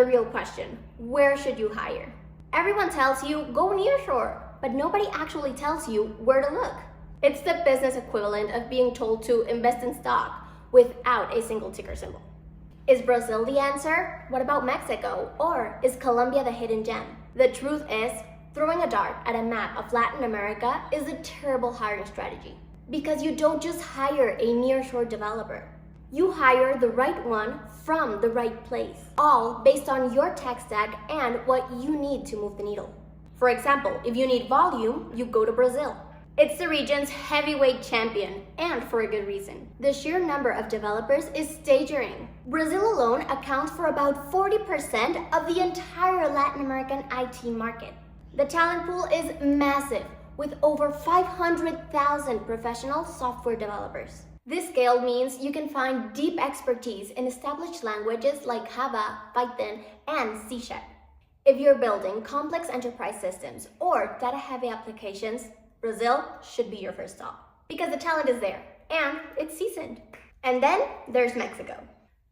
the real question: where should you hire? Everyone tells you go nearshore, but nobody actually tells you where to look. It's the business equivalent of being told to invest in stock without a single ticker symbol. Is Brazil the answer? What about Mexico? Or is Colombia the hidden gem? The truth is, throwing a dart at a map of Latin America is a terrible hiring strategy, because you don't just hire a nearshore developer. You hire the right one from the right place, all based on your tech stack and what you need to move the needle. For example, if you need volume, you go to Brazil. It's the region's heavyweight champion, and for a good reason. The sheer number of developers is staggering. Brazil alone accounts for about 40% of the entire Latin American IT market. The talent pool is massive, with over 500,000 professional software developers. This scale means you can find deep expertise in established languages like Java, Python, and C#. If you're building complex enterprise systems or data-heavy applications, Brazil should be your first stop, because the talent is there and it's seasoned. And then there's Mexico.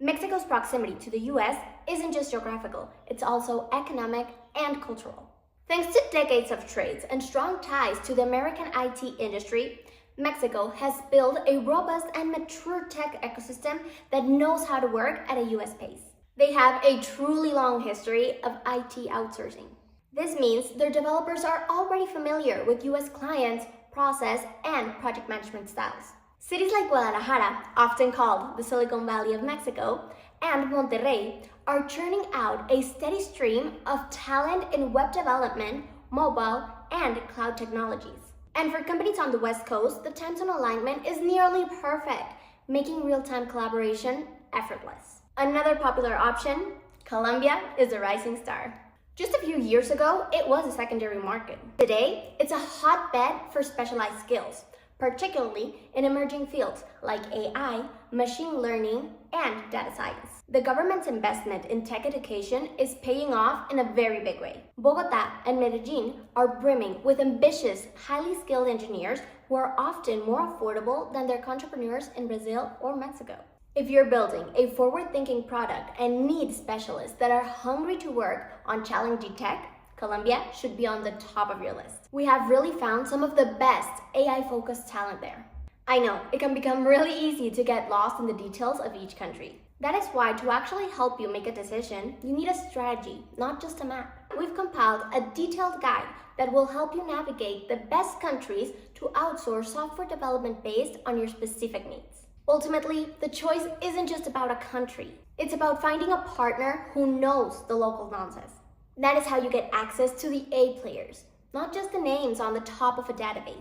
Mexico's proximity to the US isn't just geographical, it's also economic and cultural. Thanks to decades of trades and strong ties to the American IT industry, Mexico has built a robust and mature tech ecosystem that knows how to work at a US pace. They have a truly long history of IT outsourcing. This means their developers are already familiar with US clients, process, and project management styles. Cities like Guadalajara, often called the Silicon Valley of Mexico, and Monterrey are churning out a steady stream of talent in web development, mobile, and cloud technologies. And for companies on the West Coast, the time zone alignment is nearly perfect, making real-time collaboration effortless. Another popular option, Colombia, is a rising star. Just a few years ago, it was a secondary market. Today, it's a hotbed for specialized skills, particularly in emerging fields like AI, machine learning, and data science. The government's investment in tech education is paying off in a very big way. Bogota and Medellin are brimming with ambitious, highly skilled engineers who are often more affordable than their entrepreneurs in Brazil or Mexico. If you're building a forward-thinking product and need specialists that are hungry to work on challenging tech, Colombia should be on the top of your list. We have really found some of the best AI-focused talent there. I know, it can become really easy to get lost in the details of each country. That is why, to actually help you make a decision, you need a strategy, not just a map. We've compiled a detailed guide that will help you navigate the best countries to outsource software development based on your specific needs. Ultimately, the choice isn't just about a country. It's about finding a partner who knows the local nonsense. That is how you get access to the A players, not just the names on the top of a database.